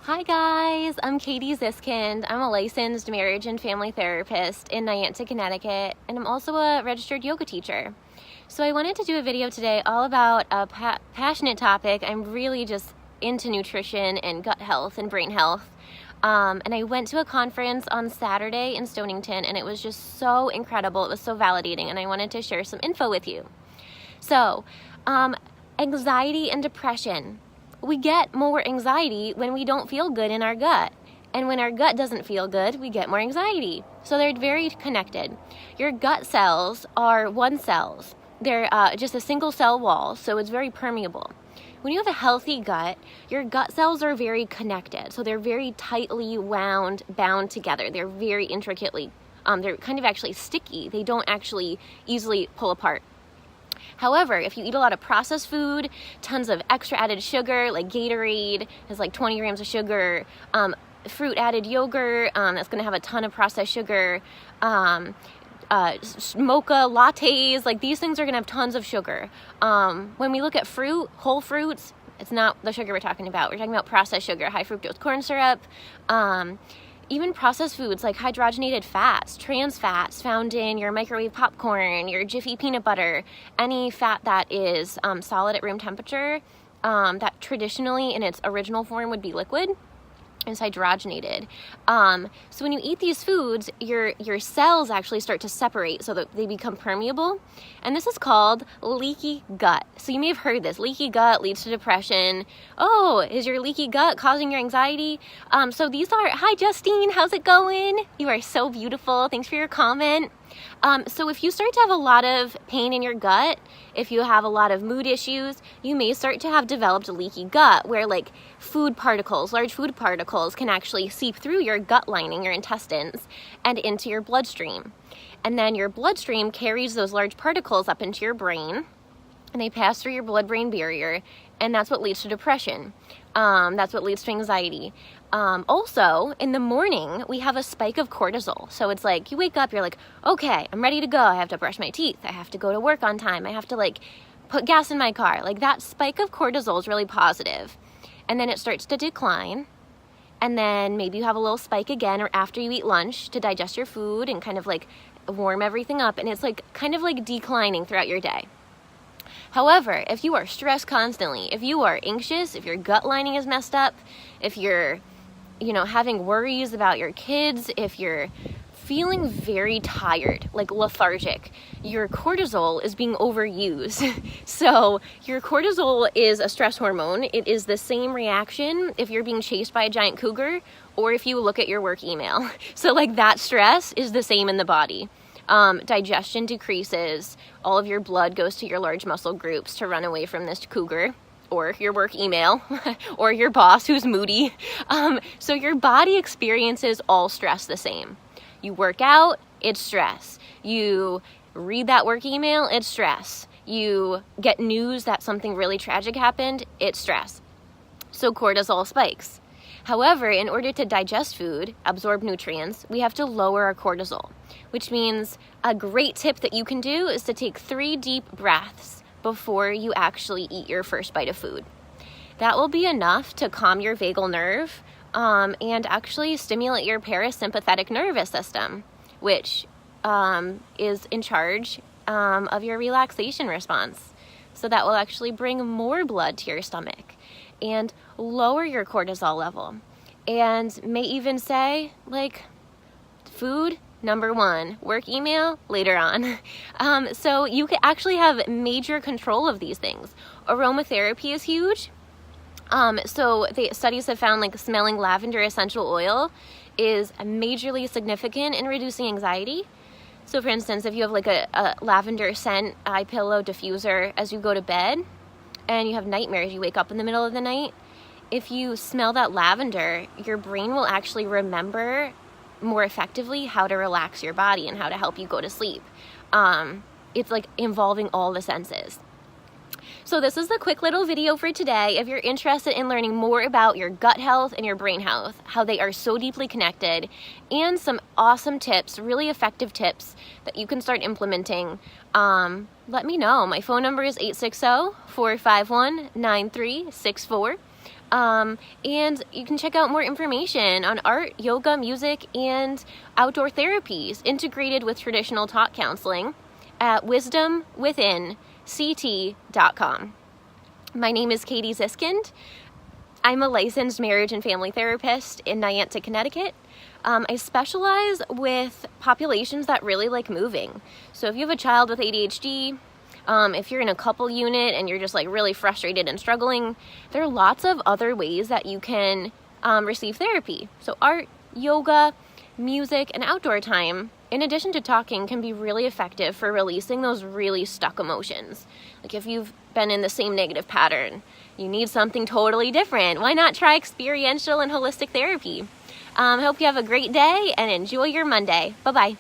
Hi guys, I'm Katie Ziskind. I'm a licensed marriage and family therapist in Niantic, Connecticut, and I'm also a registered yoga teacher. So I wanted to do a video today all about a passionate topic. I'm really just into nutrition and gut health and brain health. And I went to a conference on Saturday in Stonington, and it was just so incredible. It was so validating, and I wanted to share some info with you. So, anxiety and depression. We get more anxiety when we don't feel good in our gut. And when our gut doesn't feel good, we get more anxiety. So they're very connected. Your gut cells are one cells. They're just a single cell wall, so it's very permeable. When you have a healthy gut, your gut cells are very connected. So they're very tightly bound together. They're very intricately, they're kind of actually sticky. They don't actually easily pull apart. However, if you eat a lot of processed food, tons of extra added sugar, like Gatorade has like 20 grams of sugar, fruit added yogurt, that's going to have a ton of processed sugar, mocha lattes, like these things are going to have tons of sugar. When we look at fruit, whole fruits, it's not the sugar we're talking about. We're talking about processed sugar, high fructose corn syrup, even processed foods like hydrogenated fats, trans fats found in your microwave popcorn, your Jiffy peanut butter, any fat that is solid at room temperature, that traditionally in its original form would be liquid, is hydrogenated. So when you eat these foods, your cells actually start to separate so that they become permeable. And this is called leaky gut. So you may have heard this. Leaky gut leads to depression. Oh, is your leaky gut causing your anxiety? So these are, hi Justine, how's it going? You are so beautiful. Thanks for your comment. So if you start to have a lot of pain in your gut, if you have a lot of mood issues, you may start to have developed a leaky gut where like food particles, large food particles can actually seep through your gut lining, your intestines, and into your bloodstream. And then your bloodstream carries those large particles up into your brain, and they pass through your blood-brain barrier, and that's what leads to depression. That's what leads to anxiety. Also, in the morning, we have a spike of cortisol. So it's like, you wake up, you're like, okay, I'm ready to go. I have to brush my teeth. I have to go to work on time. I have to like put gas in my car. Like that spike of cortisol is really positive. And then it starts to decline. And then maybe you have a little spike again, or after you eat lunch to digest your food and kind of like warm everything up. And it's like kind of like declining throughout your day. However, if you are stressed constantly, if you are anxious, if your gut lining is messed up, if you're, having worries about your kids, if you're feeling very tired, like lethargic, your cortisol is being overused. So your cortisol is a stress hormone. It is the same reaction if you're being chased by a giant cougar or if you look at your work email. So like that stress is the same in the body. Digestion decreases, all of your blood goes to your large muscle groups to run away from this cougar or your work email or your boss who's moody. So your body experiences all stress the same. You work out, it's stress. You read that work email, it's stress. You get news that something really tragic happened, it's stress. So cortisol spikes. However, in order to digest food, absorb nutrients, we have to lower our cortisol, which means a great tip that you can do is to take 3 deep breaths before you actually eat your first bite of food. That will be enough to calm your vagal nerve and actually stimulate your parasympathetic nervous system, which is in charge of your relaxation response. So that will actually bring more blood to your stomach and lower your cortisol level, and may even say like food number 1, work email later on. So you can actually have major control of these things. Aromatherapy is huge. So the studies have found like smelling lavender essential oil is majorly significant in reducing anxiety. So for instance, if you have like a lavender scent eye pillow diffuser as you go to bed and you have nightmares, you wake up in the middle of the night, if you smell that lavender, your brain will actually remember more effectively how to relax your body and how to help you go to sleep. It's like involving all the senses. So this is the quick little video for today. If you're interested in learning more about your gut health and your brain health, how they are so deeply connected, and some awesome tips, really effective tips that you can start implementing, let me know. My phone number is 860-451-9364. And you can check out more information on art, yoga, music, and outdoor therapies integrated with traditional talk counseling at wisdomwithinct.com. My name is Katie Ziskind. I'm a licensed marriage and family therapist in Niantic, Connecticut. I specialize with populations that really like moving. So if you have a child with ADHD, if you're in a couple unit and you're just like really frustrated and struggling, there are lots of other ways that you can receive therapy. So art, yoga, music, and outdoor time, in addition to talking, can be really effective for releasing those really stuck emotions. Like if you've been in the same negative pattern, you need something totally different. Why not try experiential and holistic therapy? I hope you have a great day and enjoy your Monday. Bye-bye.